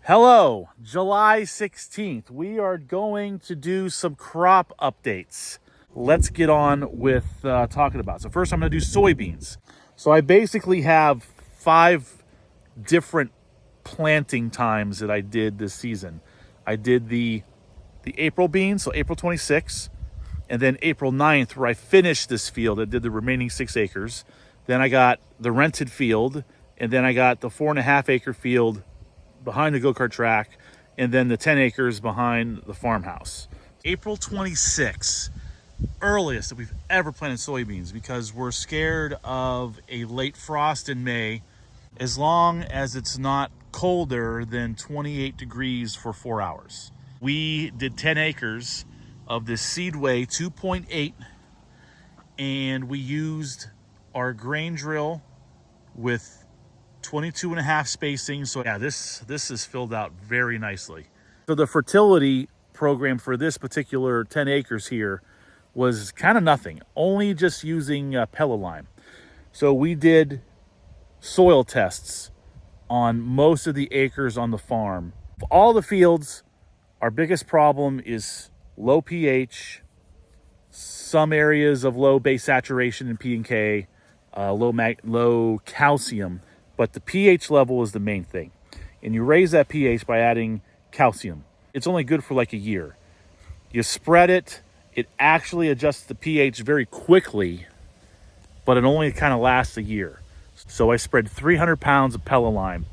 Hello, July 16th. We are going to do some crop updates. Let's get on with talking about it. So first I'm going to do soybeans. So I basically have 5 different planting times that I did this season. I did the April beans, so April 26th, and then April 9th where I finished this field. I did the remaining 6 acres. Then I got the rented field, and then I got the 4.5 acre field behind the go-kart track, and then the 10 acres behind the farmhouse. April 26th, earliest that we've ever planted soybeans, because we're scared of a late frost in May, as long as it's not colder than 28 degrees for 4 hours. We did 10 acres of this Seedway 2.8, and we used our grain drill with 22.5 spacing. So yeah, this is filled out very nicely. So the fertility program for this particular 10 acres here was kind of nothing, only just using pellet lime. So we did soil tests on most of the acres on the farm. All the fields, our biggest problem is low pH, some areas of low base saturation in P and K, low calcium. But the pH level is the main thing. And you raise that pH by adding calcium. It's only good for like a year. You spread it, it actually adjusts the pH very quickly, but it only kind of lasts a year. So I spread 300 pounds of pellet lime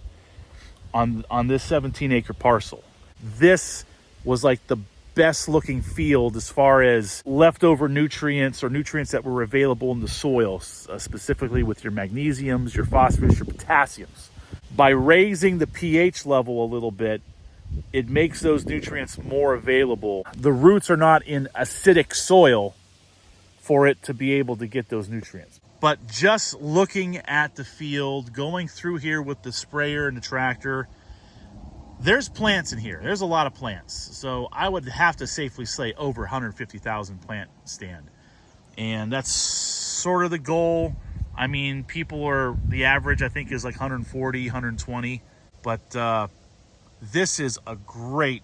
on this 17 acre parcel. This was like the best looking field as far as leftover nutrients or nutrients that were available in the soil, specifically with your magnesiums, your phosphorus, your potassiums. By raising the pH level a little bit, it makes those nutrients more available. The roots are not in acidic soil for it to be able to get those nutrients. But just looking at the field, going through here with the sprayer and the tractor, there's plants in here. There's a lot of plants. So I would have to safely say over 150,000 plant stand. And that's sort of the goal. I mean, the average I think is like 140, 120. But this is a great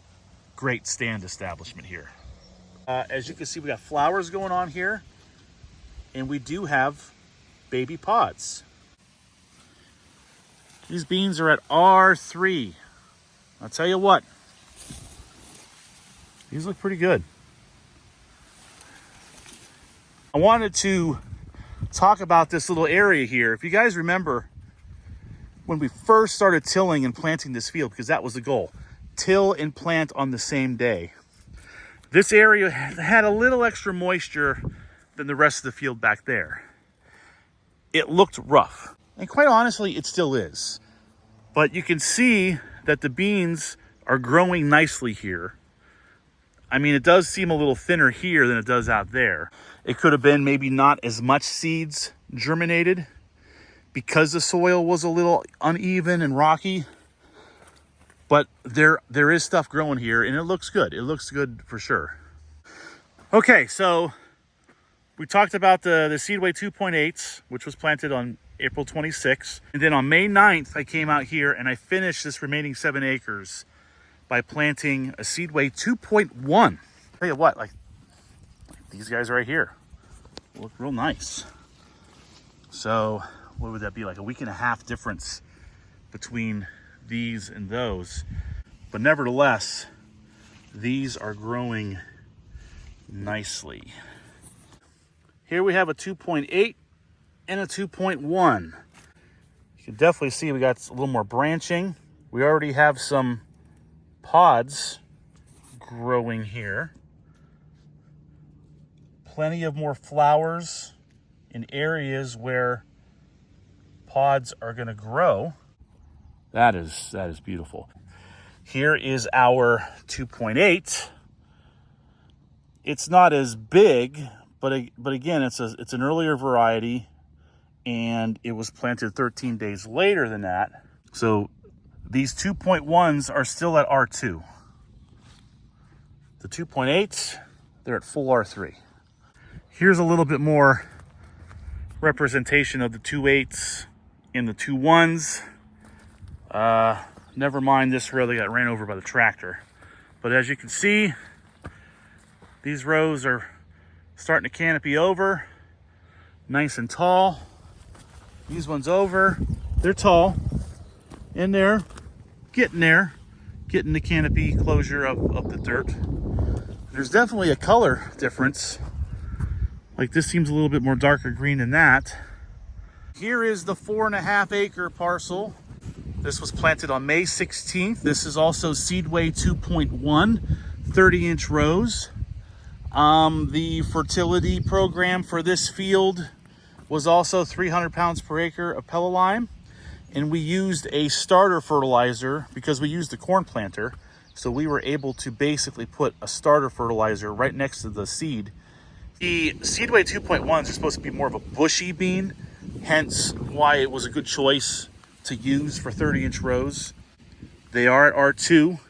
stand establishment here. As you can see, we got flowers going on here. And we do have baby pods. These beans are at R3. I'll tell you what, these look pretty good. I wanted to talk about this little area here. If you guys remember when we first started tilling and planting this field, because that was the goal, till and plant on the same day. This area had a little extra moisture than the rest of the field back there. It looked rough, and quite honestly, it still is. But you can see that the beans are growing nicely here. I mean, it does seem a little thinner here than it does out there. It could have been maybe not as much seeds germinated because the soil was a little uneven and rocky. But there is stuff growing here, and it looks good. It looks good for sure. Okay, so we talked about the Seedway 2.8, which was planted on April 26th. And then on May 9th, I came out here and I finished this remaining 7 acres by planting a Seedway 2.1. Tell you what, like these guys right here look real nice. So what would that be, like a week and a half difference between these and those? But nevertheless, these are growing nicely. Here we have a 2.8 and a 2.1. You can definitely see we got a little more branching. We already have some pods growing here. Plenty of more flowers in areas where pods are going to grow. That is beautiful. Here is our 2.8. It's not as big, but again, it's an earlier variety, and it was planted 13 days later than that. So these 2.1s are still at R2. The 2.8s, they're at full R3. Here's a little bit more representation of the 2.8s and the 2.1s. Never mind this row that got ran over by the tractor. But as you can see, these rows are starting to canopy over, nice and tall. These ones over, they're tall, in there, getting the canopy closure of the dirt. There's definitely a color difference. Like this seems a little bit more darker green than that. Here is the 4.5 acre parcel. This was planted on May 16th. This is also Seedway 2.1, 30-inch rows. The fertility program for this field was also 300 pounds per acre of Pellalime. And we used a starter fertilizer because we used the corn planter. So we were able to basically put a starter fertilizer right next to the seed. The Seedway 2.1s are supposed to be more of a bushy bean, hence why it was a good choice to use for 30-inch rows. They are at R2.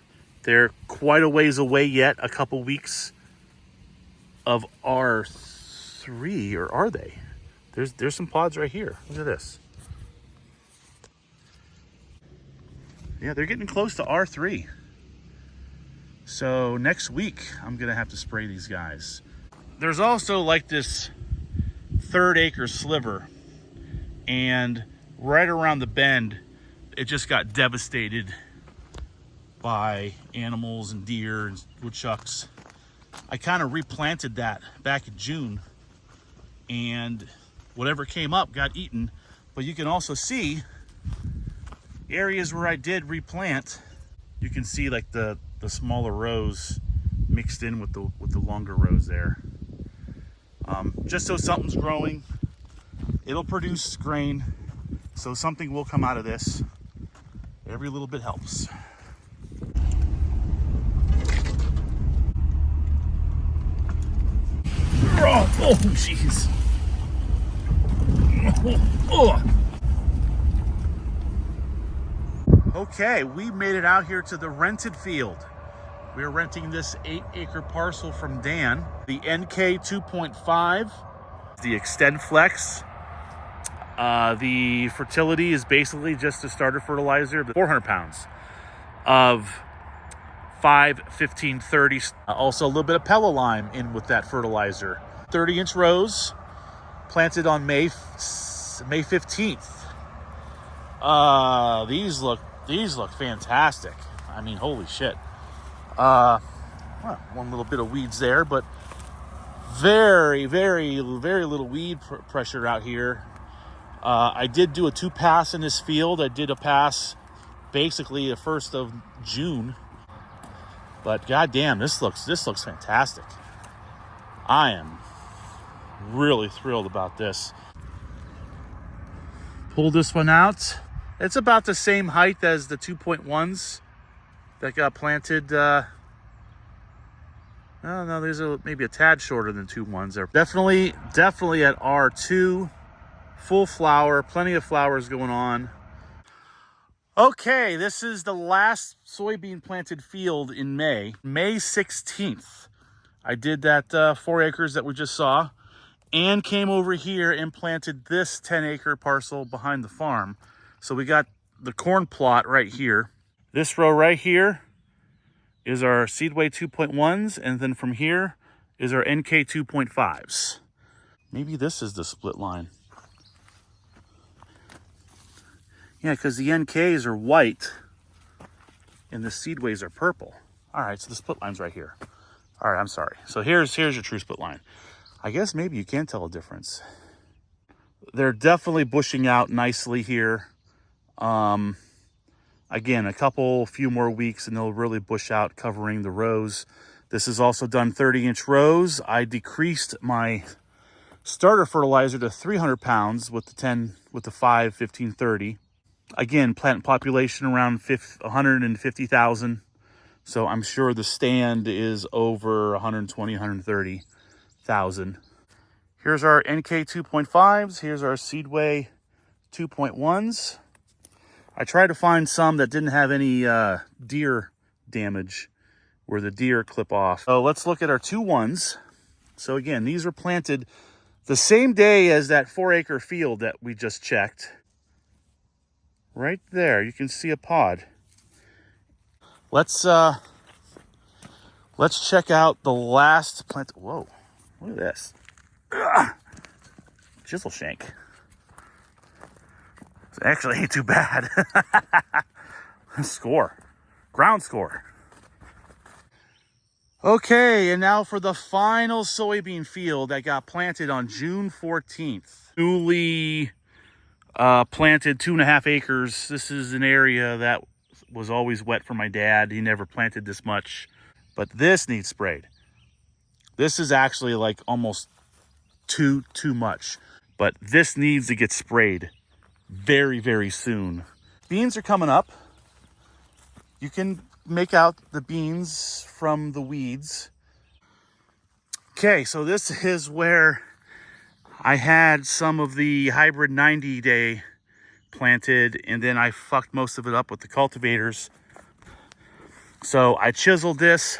They're quite a ways away yet, a couple weeks of R3, or are they? There's some pods right here. Look at this. Yeah, they're getting close to R3. So next week, I'm gonna have to spray these guys. There's also like this 1/3 acre sliver, and right around the bend, it just got devastated by animals and deer and woodchucks. I kind of replanted that back in June, and whatever came up got eaten. But you can also see areas where I did replant. You can see like the smaller rows mixed in with the longer rows there. Just so something's growing, it'll produce grain. So something will come out of this. Every little bit helps. Oh, jeez. Okay, we made it out here to the rented field. We are renting this 8-acre parcel from Dan. The NK 2.5, the Extend Flex. The fertility is basically just a starter fertilizer, 400 pounds of 5, 15, 30. Also a little bit of Pellalime in with that fertilizer. 30-inch rows, planted on May 15th. These look fantastic. I mean, holy shit. Well, one little bit of weeds there, but very, very, very little weed pressure out here. I did do a 2-pass in this field. I did a pass basically the 1st of June. But goddamn, this looks fantastic. I am really thrilled about this. Pull this one out. It's about the same height as the 2.1s that got planted. No, there's maybe a tad shorter than 2.1s. They're definitely at R2. Full flower, plenty of flowers going on. Okay, this is the last soybean planted field in May. May 16th. I did that 4 acres that we just saw, and came over here and planted this 10-acre parcel behind the farm. So we got the corn plot right here. This row right here is our Seedway 2.1s, and then from here is our NK 2.5s. Maybe this is the split line. Yeah, because the NKs are white and the Seedways are purple. All right, so the split line's right here. All right, I'm sorry. So here's your true split line. I guess maybe you can tell a difference. They're definitely bushing out nicely here. Again, a few more weeks and they'll really bush out, covering the rows. This is also done 30-inch rows. I decreased my starter fertilizer to 300 pounds with the 5, 15, 30. Again, plant population around 150,000. So I'm sure the stand is over 120, 130,000. Here's our NK 2.5s. Here's our Seedway 2.1s. I tried to find some that didn't have any deer damage where the deer clip off. So let's look at our 2.1s. So again, these were planted the same day as that 4-acre field that we just checked. Right there, you can see a pod. let's check out the last plant. Whoa, look at this. Ugh. Chisel shank. It actually ain't too bad. Score. Ground score. Okay, and now for the final soybean field that got planted on June 14th. Newly planted 2.5 acres. This is an area that was always wet for my dad. He never planted this much, but this needs sprayed. This is actually like almost too much, but this needs to get sprayed very, very soon. Beans are coming up. You can make out the beans from the weeds. Okay, so this is where I had some of the hybrid 90-day planted, and then I fucked most of it up with the cultivators. So I chiseled this,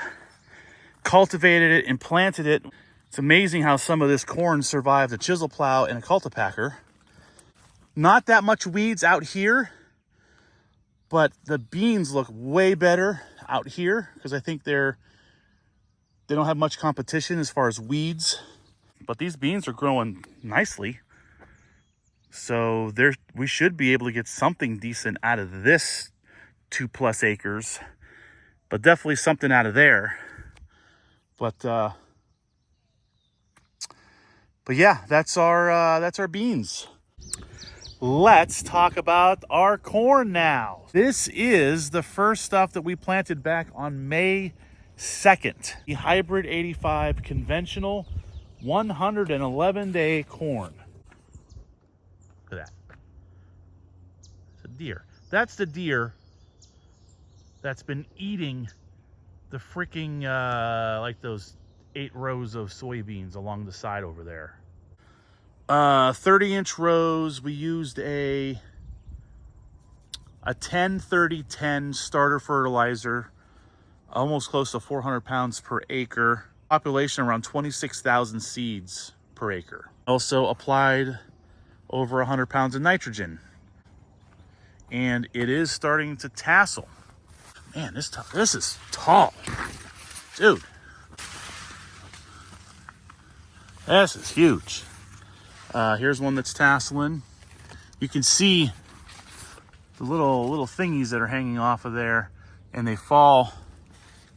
cultivated it, and planted it. It's amazing how some of this corn survived a chisel plow and a cultipacker. Not that much weeds out here, but the beans look way better out here because I think they don't have much competition as far as weeds. But these beans are growing nicely. So we should be able to get something decent out of this 2+ acres, but definitely something out of there. But yeah, that's our beans. Let's talk about our corn now. This is the first stuff that we planted back on May 2nd. The hybrid 85 conventional 111-day corn. Look at that. It's a deer. That's the deer that's been eating the freaking, like those 8 rows of soybeans along the side over there. 30-inch rows. We used a 10-30-10 starter fertilizer, almost close to 400 pounds per acre. Population around 26,000 seeds per acre. Also applied over 100 pounds of nitrogen. And it is starting to tassel. Man, this is tall. Dude. This is huge. Here's one that's tasseling. You can see the little thingies that are hanging off of there, and they fall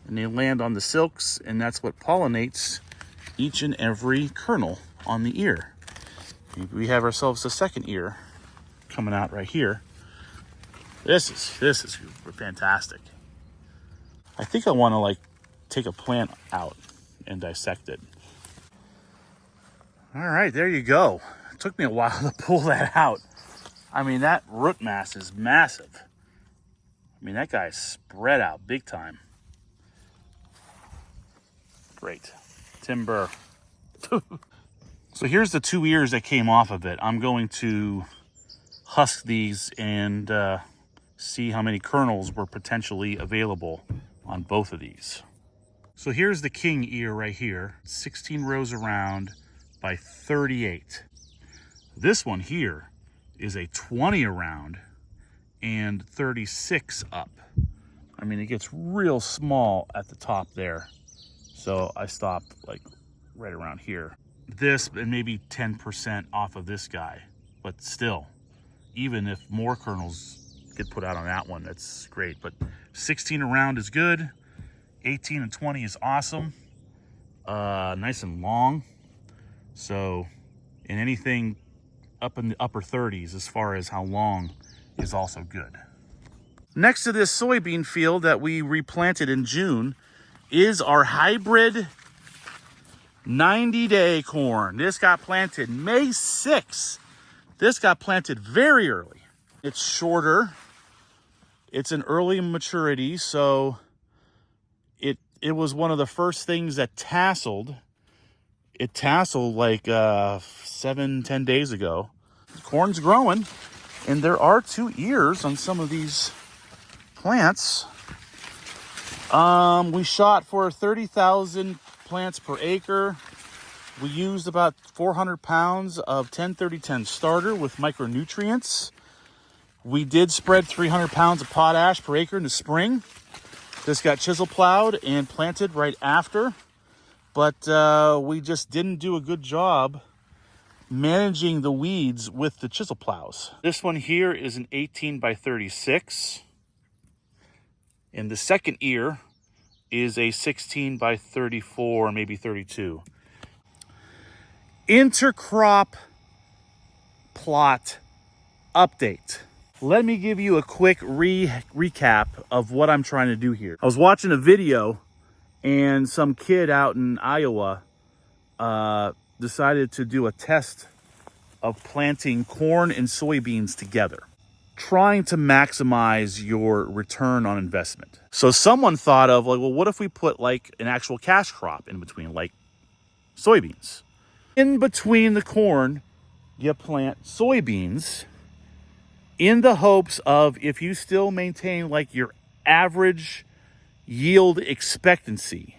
and they land on the silks, and that's what pollinates each and every kernel on the ear. We have ourselves a second ear coming out right here. This is fantastic. I think I want to like take a plant out and dissect it. All right, there you go. It took me a while to pull that out. I mean, that root mass is massive. I mean, that guy's spread out big time. Great. Timber. So here's the 2 ears that came off of it. I'm going to husk these and see how many kernels were potentially available on both of these. So here's the king ear right here. 16 rows around by 38. This one here is a 20 around and 36 up. I mean, it gets real small at the top there. So I stopped like right around here. This and maybe 10% off of this guy. But still, even if more kernels get put out on that one, that's great. But 16 around is good. 18 and 20 is awesome. Nice and long. So, and anything up in the upper 30s as far as how long is also good. Next to this soybean field that we replanted in June is our hybrid 90-day corn. This got planted May 6th. This got planted very early. It's shorter. It's an early maturity, so it was one of the first things that tasseled. It tasseled like 7-10 days ago. The corn's growing, and there are 2 ears on some of these plants. We shot for 30,000 plants per acre. We used about 400 pounds of 10-30-10 starter with micronutrients. We did spread 300 pounds of potash per acre in the spring. This got chisel plowed and planted right after, but we just didn't do a good job managing the weeds with the chisel plows. This one here is an 18 by 36. And the second ear is a 16 by 34, maybe 32. Intercrop plot update. Let me give you a quick recap of what I'm trying to do here. I was watching a video and some kid out in Iowa decided to do a test of planting corn and soybeans together, trying to maximize your return on investment. So someone thought of like, well, what if we put like an actual cash crop in between, like soybeans? In between the corn, you plant soybeans in the hopes of, if you still maintain like your average yield expectancy,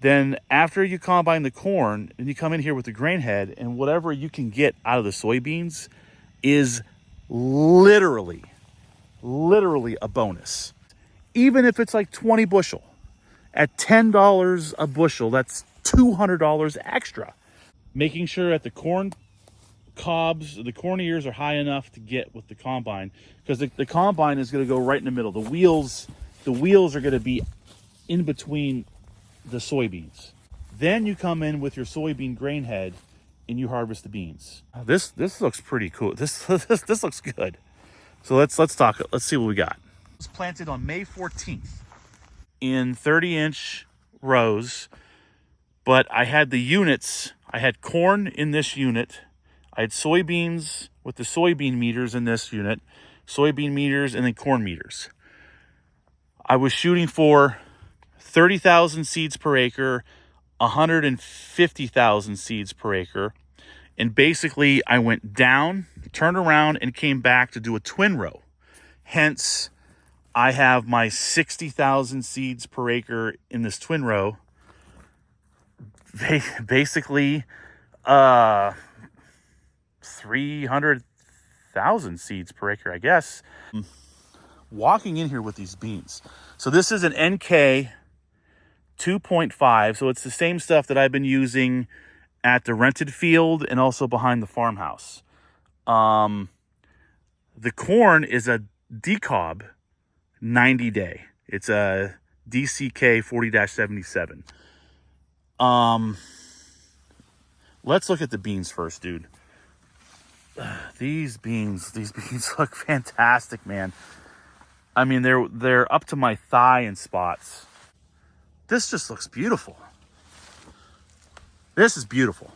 then after you combine the corn, and you come in here with the grain head, and whatever you can get out of the soybeans is literally a bonus. Even if it's like 20 bushel, at $10 a bushel, that's $200 extra. Making sure that the corn cobs, the corn ears are high enough to get with the combine, because the combine is going to go right in the middle. The wheels are going to be in between the soybeans. Then you come in with your soybean grain head and you harvest the beans. This looks pretty cool. This looks good. So let's talk. Let's see what we got. It was planted on May 14th in 30-inch rows, but I had the units. I had corn in this unit. I had soybeans with the soybean meters in this unit, soybean meters, and then corn meters. I was shooting for 30,000 seeds per acre, 150,000 seeds per acre. And basically I went down, turned around, and came back to do a twin row. Hence, I have my 60,000 seeds per acre in this twin row. Basically, 300,000 seeds per acre, I guess. Walking in here with these beans. So this is an NK 2.5. So it's the same stuff that I've been using at the rented field and also behind the farmhouse. The corn is a decob 90 day. It's a DCK 40-77. Let's look at the beans first, dude. These beans look fantastic, man. I mean, they're up to my thigh in spots. This just looks beautiful. This is beautiful.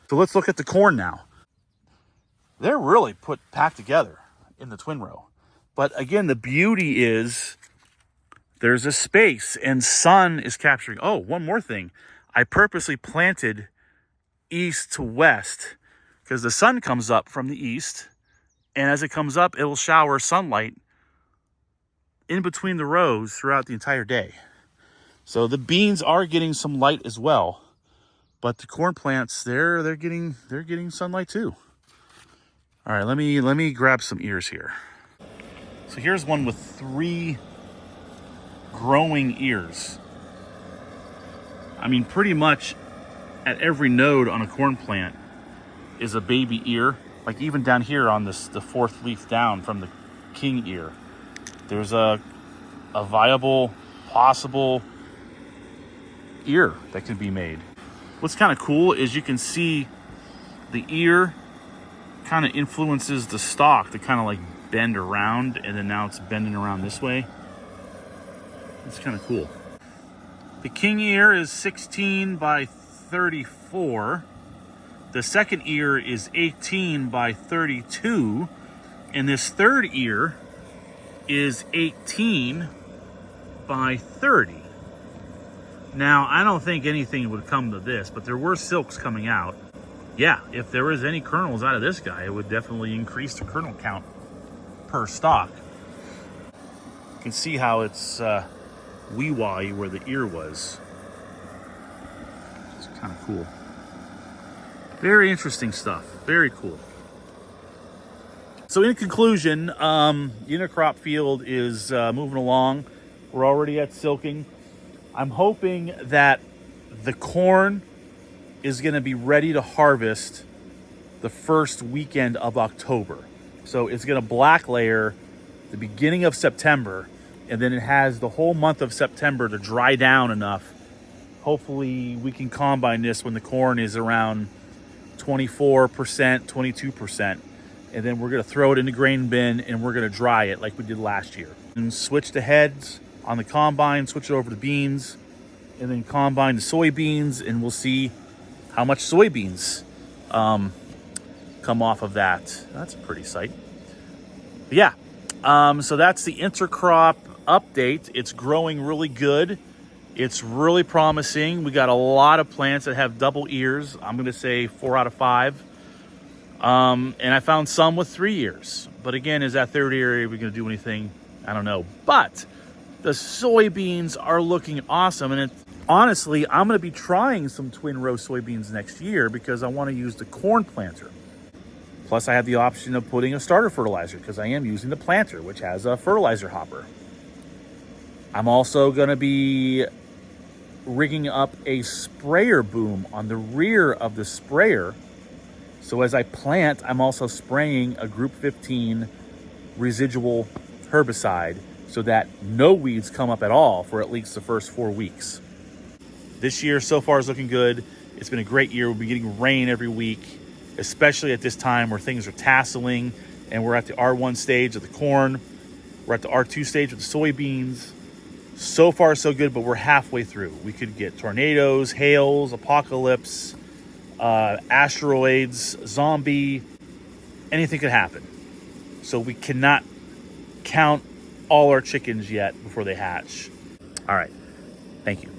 So let's look at the corn now. They're really packed together in the twin row. But again, the beauty is there's a space and sun is capturing. Oh, one more thing. I purposely planted east to west because the sun comes up from the east, and as it comes up, it'll shower sunlight in between the rows throughout the entire day. So the beans are getting some light as well, but the corn plants, they're getting sunlight too. All right, let me grab some ears here. So here's one with 3 growing ears. I mean, pretty much at every node on a corn plant is a baby ear. Like even down here on the 4th leaf down from the king ear, there's a viable, possible ear that can be made. What's kind of cool is you can see the ear kind of influences the stalk to kind of like bend around, and then now it's bending around this way. It's kind of cool. The king ear is 16 by 34. The second ear is 18 by 32. And this third ear is 18 by 30. Now, I don't think anything would come to this, but there were silks coming out. Yeah, if there was any kernels out of this guy, it would definitely increase the kernel count per stalk. You can see how it's wee-wah where the ear was. It's kind of cool. Very interesting stuff. Very cool. So in conclusion, Intercrop field is moving along. We're already at silking. I'm hoping that the corn is going to be ready to harvest the first weekend of October. So it's going to black layer the beginning of September, and then it has the whole month of September to dry down enough. Hopefully we can combine this when the corn is around 24%, 22%. And then we're going to throw it in the grain bin and we're going to dry it like we did last year. And switch the heads on the combine, switch it over to beans, and then combine the soybeans, and we'll see how much soybeans come off of that. That's a pretty sight. But yeah, so that's the Intercrop update. It's growing really good. It's really promising. We got a lot of plants that have double ears. I'm going to say 4 out of 5. And I found some with 3 ears. But again, is that third ear, are we going to do anything? I don't know. But the soybeans are looking awesome. And honestly, I'm going to be trying some twin row soybeans next year because I want to use the corn planter. Plus, I have the option of putting a starter fertilizer because I am using the planter, which has a fertilizer hopper. I'm also going to be rigging up a sprayer boom on the rear of the sprayer. So as I plant, I'm also spraying a Group 15 residual herbicide so that no weeds come up at all for at least the first 4 weeks. This year so far is looking good. It's been a great year. We'll be getting rain every week, especially at this time where things are tasseling and we're at the R1 stage of the corn. We're at the R2 stage with the soybeans. So far, so good, but we're halfway through. We could get tornadoes, hails, apocalypse, asteroids, zombie, anything could happen. So we cannot count all our chickens yet before they hatch. All right, thank you.